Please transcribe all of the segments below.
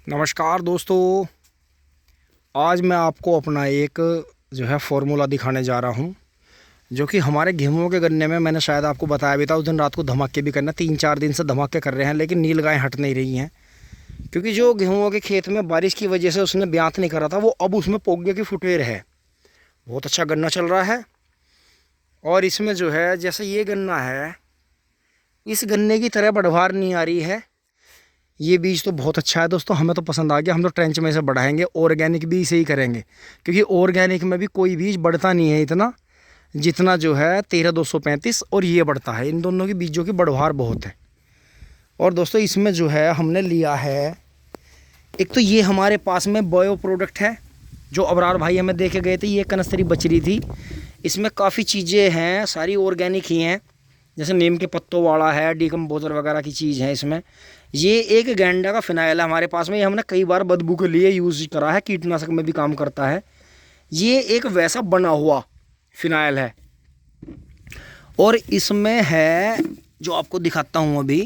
नमस्कार दोस्तों। आज मैं आपको अपना एक फार्मूला दिखाने जा रहा हूं, जो कि हमारे गेहूं के गन्ने में मैंने शायद आपको बताया भी था। उस दिन रात को धमाके भी करना, 3-4 दिन से धमाके कर रहे हैं, लेकिन नील गायें हट नहीं रही हैं। क्योंकि जो गेहूं के खेत में बारिश की वजह से उसने ब्यांत नहीं करा था, वो अब उसमें पोगे की फुटेर है। बहुत अच्छा गन्ना चल रहा है। और इसमें जैसे ये गन्ना है, इस गन्ने की तरह बढ़वार नहीं आ रही है। ये बीज तो बहुत अच्छा है दोस्तों, हमें तो पसंद आ गया। हम तो ट्रेंच में से बढ़ाएंगे, ऑर्गेनिक भी इसे ही करेंगे, क्योंकि ऑर्गेनिक में भी कोई बीज बढ़ता नहीं है इतना जितना 13235 और ये बढ़ता है। इन दोनों की बीजों की बढ़वार बहुत है। और दोस्तों इसमें हमने लिया है, एक तो ये हमारे पास में बायो प्रोडक्ट है, जो अबरार भाई हमें दे के गए थे। ये कनस्तरी बच रही थी, इसमें काफ़ी चीज़ें हैं, सारी ऑर्गेनिक ही हैं। जैसे नीम के पत्तों वाला है, डीकम्पोजर वगैरह की चीज़ है इसमें। ये एक गैंडा का फिनाइल है हमारे पास में, ये हमने कई बार बदबू के लिए यूज़ करा है, कीटनाशक में भी काम करता है। ये एक वैसा बना हुआ फिनाइल है। और इसमें है, जो आपको दिखाता हूँ अभी,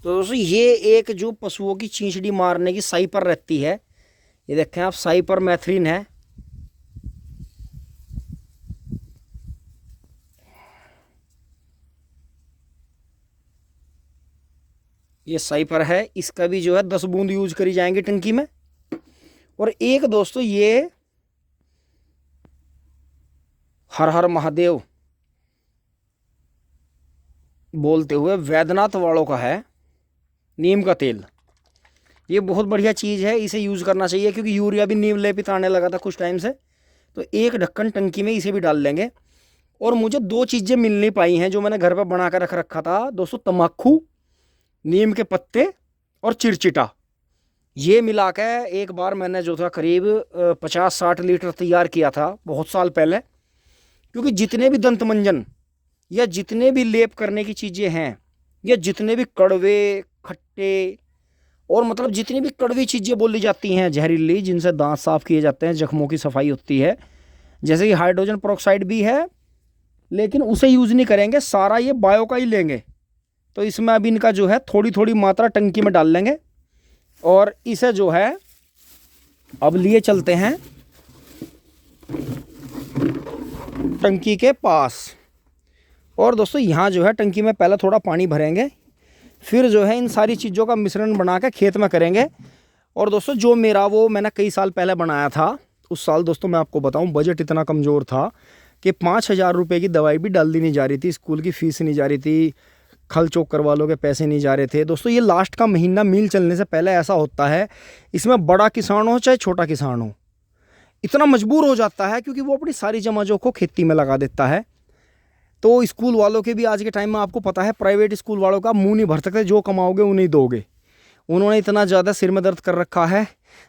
तो दोस्तों ये एक जो पशुओं की चींचड़ी मारने की साई पर रहती है, ये देखें आप, साई पर मैथ्रीन है। ये सही पर है, इसका भी 10 बूंद यूज करी जाएंगी टंकी में। और एक दोस्तों ये हर हर महादेव बोलते हुए वैद्यनाथ वालों का है, नीम का तेल। ये बहुत बढ़िया चीज़ है, इसे यूज़ करना चाहिए, क्योंकि यूरिया भी नीम लेपित आने लगा था कुछ टाइम से। तो एक ढक्कन टंकी में इसे भी डाल लेंगे। और मुझे 2 चीज़ें मिल नहीं पाई हैं जो मैंने घर पर बना कर रख रखा था दोस्तों, तम्बाकू, नीम के पत्ते और चिरचिटा। ये मिला के एक बार मैंने करीब 50-60 लीटर तैयार किया था बहुत साल पहले। क्योंकि जितने भी दंत मंजन या जितने भी लेप करने की चीज़ें हैं, या जितने भी कड़वे खट्टे और मतलब जितनी भी कड़वी चीज़ें बोली जाती हैं जहरीली, जिनसे दांत साफ किए जाते हैं, जख्मों की सफाई होती है, जैसे कि हाइड्रोजन पेरोक्साइड भी है, लेकिन उसे यूज़ नहीं करेंगे, सारा ये बायो का ही लेंगे। तो इसमें अब इनका थोड़ी थोड़ी मात्रा टंकी में डाल लेंगे। और इसे अब लिए चलते हैं टंकी के पास। और दोस्तों यहाँ टंकी में पहले थोड़ा पानी भरेंगे, फिर इन सारी चीज़ों का मिश्रण बना के खेत में करेंगे। और दोस्तों जो मेरा मैंने कई साल पहले बनाया था, उस साल दोस्तों मैं आपको बताऊं, बजट इतना कमज़ोर था कि 5,000 रुपये की दवाई भी डाल दी नहीं जा रही थी, स्कूल की फ़ीस नहीं जा रही थी, खल चौक वालों के पैसे नहीं जा रहे थे। दोस्तों ये लास्ट का महीना मील चलने से पहले ऐसा होता है, इसमें बड़ा किसान हो चाहे छोटा किसान हो, इतना मजबूर हो जाता है, क्योंकि वो अपनी सारी जमाजों को खेती में लगा देता है। तो स्कूल वालों के भी आज के टाइम में आपको पता है, प्राइवेट स्कूल वालों का मुंह नहीं भर सकते, जो कमाओगे उन्हें दोगे। उन्होंने इतना ज़्यादा सिर में दर्द कर रखा है,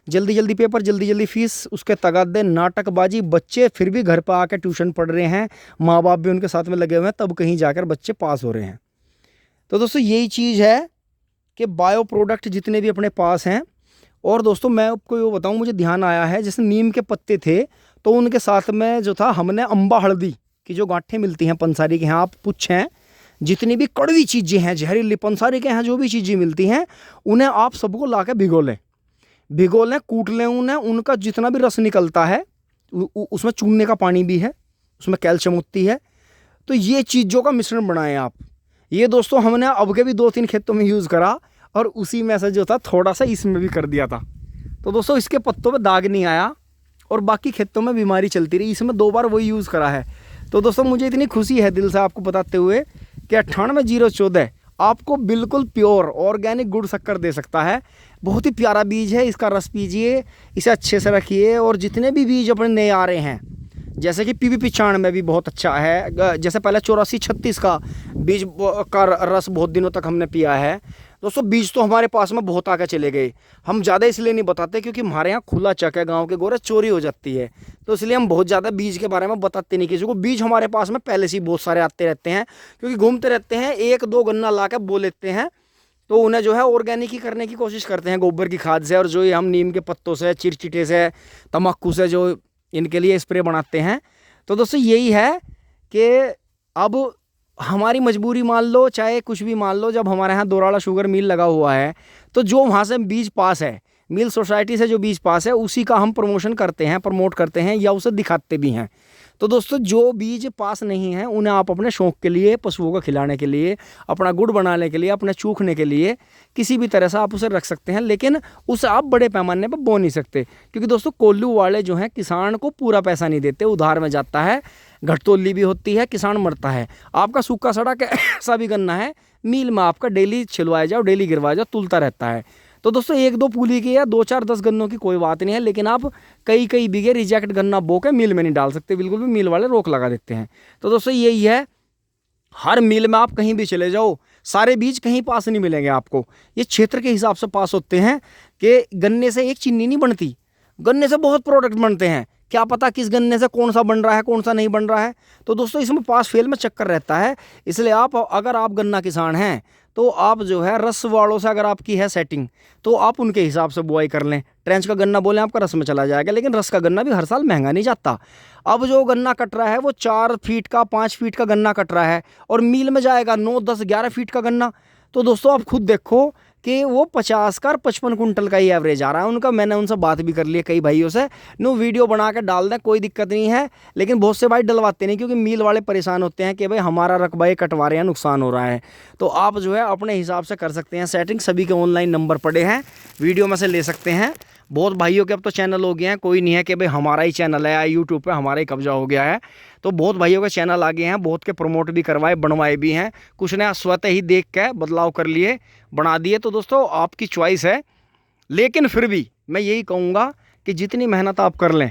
जल्दी जल्दी पेपर, जल्दी जल्दी फीस, उसके तगादे, नाटकबाजी। बच्चे फिर भी घर पर आकर ट्यूशन पढ़ रहे हैं, माँ बाप भी उनके साथ में लगे हुए हैं, तब कहीं जाकर बच्चे पास हो रहे हैं। तो दोस्तों यही चीज़ है कि बायो प्रोडक्ट जितने भी अपने पास हैं। और दोस्तों मैं आपको ये बताऊं, मुझे ध्यान आया है, जैसे नीम के पत्ते थे, तो उनके साथ में था, हमने अम्बा हल्दी की जो गांठें मिलती हैं पंसारी के यहाँ, आप पूछें, जितनी भी कड़वी चीज़ें हैं, जहरीली पंसारी के यहाँ जो भी चीज़ें मिलती हैं, उन्हें आप सबको ला के भिगो लें, कूट लें उन्हें। उनका जितना भी रस निकलता है, उसमें चूने का पानी भी है, उसमें कैल्शियम होती है। तो ये चीज़ों का मिश्रण बनाएं आप। ये दोस्तों हमने अब के भी 2-3 खेतों में यूज़ करा, और उसी में से था थोड़ा सा इसमें भी कर दिया था। तो दोस्तों इसके पत्तों पे दाग नहीं आया, और बाकी खेतों में बीमारी चलती रही। इसमें 2 बार वही यूज़ करा है। तो दोस्तों मुझे इतनी खुशी है दिल से आपको बताते हुए कि 98-014 आपको बिल्कुल प्योर ऑर्गेनिक गुड़ शक्कर दे सकता है। बहुत ही प्यारा बीज है, इसका रस पीजिए, इसे अच्छे से रखिए। और जितने भी बीज अपने नए आ रहे हैं, जैसे कि PB 95 में भी बहुत अच्छा है, जैसे पहले 84-36 का बीज का रस बहुत दिनों तक हमने पिया है। दोस्तों बीज तो हमारे पास में बहुत आगे चले गए। हम ज़्यादा इसलिए नहीं बताते, क्योंकि हमारे यहाँ खुला चक है, गांव के गोरे चोरी हो जाती है, तो इसलिए हम बहुत ज़्यादा बीज के बारे में बताते नहीं किसी को। बीज हमारे पास में पहले से ही बहुत सारे आते रहते हैं, क्योंकि घूमते रहते हैं, 1-2 गन्ना ला के बो लेते हैं, तो उन्हें ऑर्गेनिक ही करने की कोशिश करते हैं, गोबर की खाद से। और जो ये हम नीम के पत्तों से, चिरचिटे से, तम्बाकू से जो इनके लिए स्प्रे बनाते हैं। तो दोस्तों यही है कि अब हमारी मजबूरी मान लो, चाहे कुछ भी मान लो, जब हमारे यहाँ दोराड़ा शुगर मिल लगा हुआ है, तो जो वहाँ से बीज पास है, मिल सोसाइटी से जो बीज पास है, उसी का हम प्रमोशन करते हैं, प्रमोट करते हैं या उसे दिखाते भी हैं। तो दोस्तों जो बीज पास नहीं है उन्हें आप अपने शौक के लिए, पशुओं को खिलाने के लिए, अपना गुड़ बनाने के लिए, अपने चूखने के लिए किसी भी तरह से आप उसे रख सकते हैं, लेकिन उसे आप बड़े पैमाने पर बो नहीं सकते, क्योंकि दोस्तों कोल्लू वाले जो हैं किसान को पूरा पैसा नहीं देते, उधार में जाता है, घटतोली भी होती है, किसान मरता है। आपका सूखा सड़ा कैसा भी गन्ना है, मिल में आपका डेली छिलवाया जाओ, डेली गिरवाया जाओ, तुलता रहता है। तो दोस्तों 1-2 पूली की या 2-4-10 गन्नों की कोई बात नहीं है, लेकिन आप कई बीघे रिजेक्ट गन्ना बो के मिल में नहीं डाल सकते, बिल्कुल भी, मिल वाले रोक लगा देते हैं। तो दोस्तों यही है, हर मिल में आप कहीं भी चले जाओ, सारे बीज कहीं पास नहीं मिलेंगे आपको। ये क्षेत्र के हिसाब से पास होते हैं कि गन्ने से एक चीनी नहीं बनती, गन्ने से बहुत प्रोडक्ट बनते हैं, क्या पता किस गन्ने से कौन सा बन रहा है, कौन सा नहीं बन रहा है। तो दोस्तों इसमें पास फेल में चक्कर रहता है, इसलिए आप, अगर आप गन्ना किसान हैं तो आप जो है रस वालों से अगर आपकी है सेटिंग, तो आप उनके हिसाब से बुआई कर लें। ट्रेंच का गन्ना बोले आपका रस में चला जाएगा, लेकिन रस का गन्ना भी हर साल महंगा नहीं जाता। अब जो गन्ना कट रहा है वो 4 फीट का, 5 फीट का गन्ना कट रहा है, और मील में जाएगा 9, 10, 11 फीट का गन्ना। तो दोस्तों आप खुद देखो कि वो 50 का और 55 कुंटल का ही एवरेज आ रहा है उनका। मैंने उनसे बात भी कर ली है कई भाइयों से, नो वीडियो बना के डाल दें, कोई दिक्कत नहीं है, लेकिन बहुत से भाई डलवाते नहीं, क्योंकि मील वाले परेशान होते हैं कि भाई हमारा रकबा ये कटवा रहे हैं, नुकसान हो रहा है। तो आप जो है अपने हिसाब से कर सकते हैं सेटिंग, सभी के ऑनलाइन नंबर पड़े हैं, वीडियो में से ले सकते हैं। बहुत भाइयों के अब तो चैनल हो गए हैं, कोई नहीं है कि भाई हमारा ही चैनल है, यूट्यूब पे हमारा ही कब्जा हो गया है। तो बहुत भाइयों के चैनल आ गए हैं, बहुत के प्रमोट भी करवाए, बनवाए भी हैं, कुछ ने स्वतः ही देख के बदलाव कर लिए, बना दिए। तो दोस्तों आपकी चॉइस है, लेकिन फिर भी मैं यही कहूँगा कि जितनी मेहनत आप कर लें,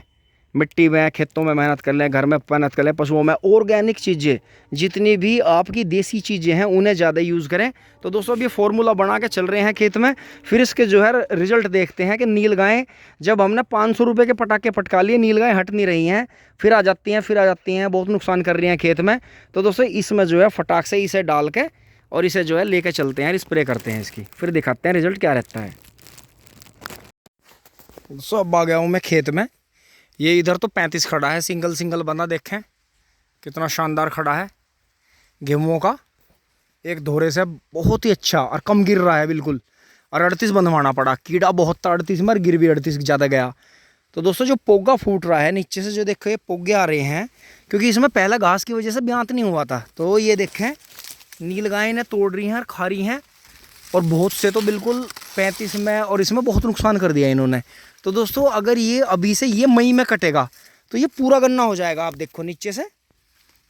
मिट्टी में, खेतों में मेहनत कर लें, घर में मेहनत कर लें, पशुओं में, ऑर्गेनिक चीज़ें जितनी भी आपकी देसी चीज़ें हैं उन्हें ज़्यादा यूज़ करें। तो दोस्तों अब ये फार्मूला बना के चल रहे हैं खेत में, फिर इसके जो है रिजल्ट देखते हैं कि नील गायें, जब हमने 500 रुपये के पटाखे पटका लिए, नील गायें हट नहीं रही हैं, फिर आ जाती हैं, फिर आ जाती हैं, बहुत नुकसान कर रही हैं खेत में। तो दोस्तों इसमें जो है फटाक से इसे डाल के और इसे जो है लेके चलते हैं, स्प्रे करते हैं इसकी, फिर दिखाते हैं रिजल्ट क्या रहता है। दोस्तों अब आ गया हूँ मैं खेत में, ये इधर तो 35 खड़ा है, सिंगल बंदा, देखें कितना शानदार खड़ा है, गेहूँ का एक धोरे से बहुत ही अच्छा, और कम गिर रहा है बिल्कुल, और 38 बंधवाना पड़ा, कीड़ा बहुत था 38 में, और गिर भी 38 ज़्यादा गया। तो दोस्तों जो पोगा फूट रहा है नीचे से, जो देखो ये पोगे आ रहे हैं, क्योंकि इसमें पहले घास की वजह से ब्यांत नहीं हुआ था। तो ये देखें नील गाय ने तोड़ रही हैं और खा रही हैं, और बहुत से तो बिल्कुल 35 में, और इसमें बहुत नुकसान कर दिया इन्होंने। तो दोस्तों अगर ये अभी से ये मई में कटेगा तो ये पूरा गन्ना हो जाएगा, आप देखो नीचे से,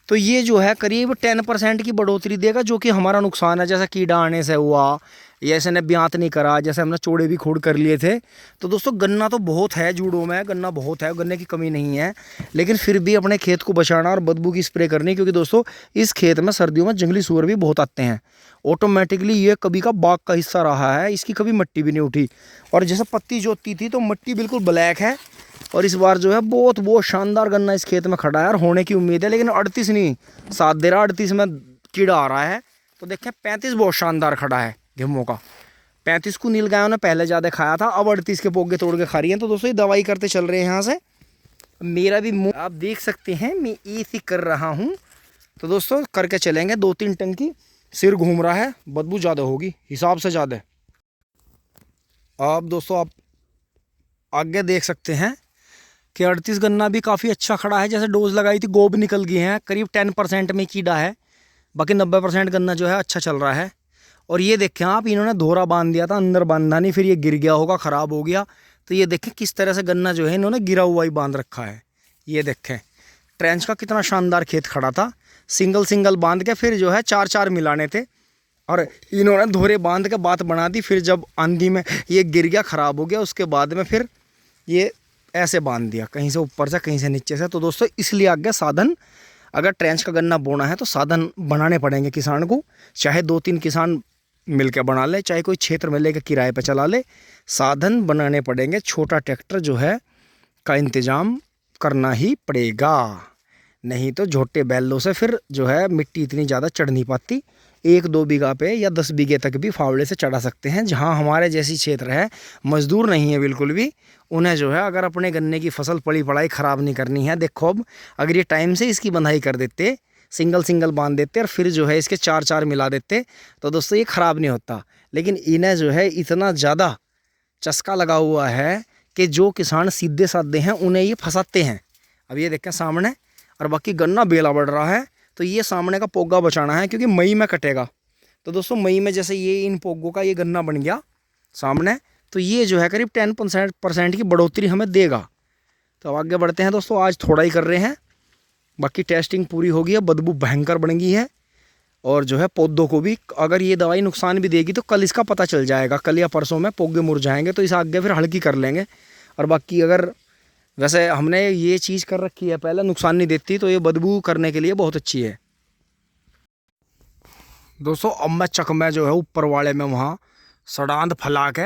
तो ये जो है करीब 10% की बढ़ोतरी देगा, जो कि हमारा नुकसान है, जैसा कीड़ा आने से हुआ, या ऐसे ने ब्यांत नहीं करा, जैसे हमने चौड़े भी खोड़ कर लिए थे। तो दोस्तों गन्ना तो बहुत है, जूड़ों में गन्ना बहुत है, गन्ने की कमी नहीं है, लेकिन फिर भी अपने खेत को बचाना और बदबू की स्प्रे करनी, क्योंकि दोस्तों इस खेत में सर्दियों में जंगली सूअर भी बहुत आते हैं। ऑटोमेटिकली ये कभी का बाग का हिस्सा रहा है, इसकी कभी मिट्टी भी नहीं उठी, और जैसे पत्ती जोतती थी तो मिट्टी बिल्कुल ब्लैक है। और इस बार जो है बहुत शानदार गन्ना इस खेत में खड़ा है, और होने की उम्मीद है, लेकिन 38 नहीं साथ दे रहा, 38 में कीड़ा आ रहा है। तो देखें 35 बहुत शानदार खड़ा है गेहूँ का, 35 को नील गायों ने पहले ज़्यादा खाया था, अब 38 के पोगे तोड़ के खा रही हैं। तो दोस्तों ये दवाई करते चल रहे हैं यहाँ से, मेरा भी मुँह आप देख सकते हैं, मैं ऐसे कर रहा हूँ। तो दोस्तों करके चलेंगे 2-3 टंकी, सिर घूम रहा है, बदबू ज़्यादा होगी हिसाब से ज़्यादा। अब दोस्तों आप आगे देख सकते हैं कि 38 गन्ना भी काफ़ी अच्छा खड़ा है, जैसे डोज लगाई थी गोब निकल गई हैं, करीब 10% में कीड़ा है, बाकी 90% गन्ना जो है अच्छा चल रहा है। और ये देखें आप, इन्होंने धोरा बांध दिया था, अंदर बांधा नहीं, फिर ये गिर गया होगा, ख़राब हो गया। तो ये देखें किस तरह से गन्ना जो है इन्होंने गिरा हुआ ही बांध रखा है। ये देखें ट्रेंच का कितना शानदार खेत खड़ा था, सिंगल बांध के फिर जो है 4-4 मिलाने थे, और इन्होंने धोरे बांध के बात बना दी, फिर जब आंधी में ये गिर गया, ख़राब हो गया, उसके बाद में फिर ये ऐसे बांध दिया, कहीं से ऊपर से कहीं से नीचे से। तो दोस्तों इसलिए आगे साधन, अगर ट्रेंच का गन्ना बोना है तो साधन बनाने पड़ेंगे किसान को, चाहे 2-3 किसान मिलकर बना ले, चाहे कोई क्षेत्र में लेकर किराए पर चला ले, साधन बनाने पड़ेंगे। छोटा ट्रैक्टर जो है का इंतज़ाम करना ही पड़ेगा, नहीं तो छोटे बैलों से फिर जो है मिट्टी इतनी ज़्यादा चढ़ नहीं पाती। 1-2 बीघा पे या 10 बीघे तक भी फावड़े से चढ़ा सकते हैं। जहां हमारे जैसी क्षेत्र है, मजदूर नहीं है बिल्कुल भी, उन्हें जो है अगर अपने गन्ने की फसल पड़ी पड़ाई ख़राब नहीं करनी है, देखो अब अगर ये टाइम से इसकी बंधाई कर देते सिंगल सिंगल बांध देते और फिर जो है इसके चार चार मिला देते, तो दोस्तों ये ख़राब नहीं होता। लेकिन इन्हें जो है इतना ज़्यादा चस्का लगा हुआ है कि जो किसान सीधे साधे हैं उन्हें ये फंसाते हैं। अब ये देखें सामने, और बाकी गन्ना बेला बढ़ रहा है, तो ये सामने का पोगा बचाना है क्योंकि मई में कटेगा। तो दोस्तों मई में जैसे ये इन पोगों का ये गन्ना बन गया सामने, तो ये जो है करीब 10% की बढ़ोतरी हमें देगा। तो अब आगे बढ़ते हैं दोस्तों, आज थोड़ा ही कर रहे हैं, बाकी टेस्टिंग पूरी हो गई है, बदबू भयंकर बन गई है। और जो है पौधों को भी अगर ये दवाई नुकसान भी देगी तो कल इसका पता चल जाएगा, कल या परसों में पौधे मुरझाएंगे, तो इस आगे फिर हल्की कर लेंगे। और बाकी अगर वैसे हमने ये चीज़ कर रखी है पहले, नुकसान नहीं देती, तो ये बदबू करने के लिए बहुत अच्छी है दोस्तों। अब मैं चक में जो है ऊपर वाले में वहाँ सड़ांध फैला के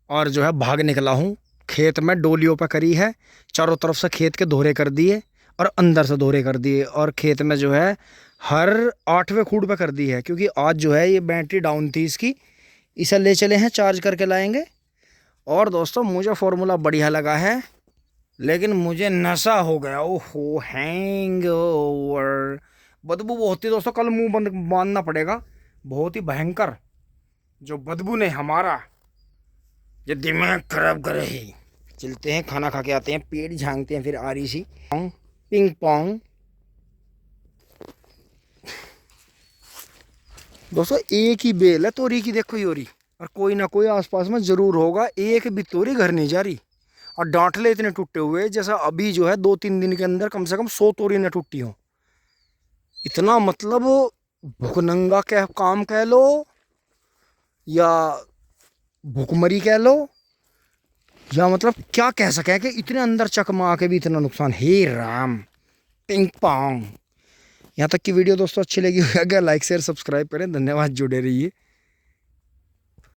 और जो है भाग निकला हूँ। खेत में डोलियों पर करी है, चारों तरफ से खेत के दोहरे कर दिए और अंदर से दोहरे कर दिए, और खेत में जो है हर 8वें खूड पे कर दी है, क्योंकि आज जो है ये बैटरी डाउन थी इसकी, इसे ले चले हैं चार्ज करके लाएंगे। और दोस्तों मुझे फार्मूला बढ़िया लगा है, लेकिन मुझे नशा हो गया, ओहो हैंग ओवर, बदबू बहुत ही दोस्तों, कल मुंह बंद बांधना पड़ेगा, बहुत ही भयंकर जो बदबू ने हमारा ये दिमाग खराब करे ही। चलते हैं खाना खा के आते हैं, पेट झांकते हैं, फिर आ रही सी पिंग पोंग। दोस्तों एक ही बेल है तोरी की, देखो योरी, और कोई ना कोई आसपास में जरूर होगा, एक भी तोरी घर नहीं जा रही। और डांटले इतने टूटे हुए जैसा अभी जो है 2-3 दिन के अंदर कम से कम 100 तोरी न टूटी हो। इतना मतलब भुखनंगा कह काम कह लो या भुखमरी कह लो, या मतलब क्या कह सके कि इतने अंदर चकमा के भी इतना नुकसान। हे राम, पिंग पोंग। यहाँ तक की वीडियो दोस्तों अच्छी लगी अगर लाइक शेयर सब्सक्राइब करें। धन्यवाद, जुड़े रहिए।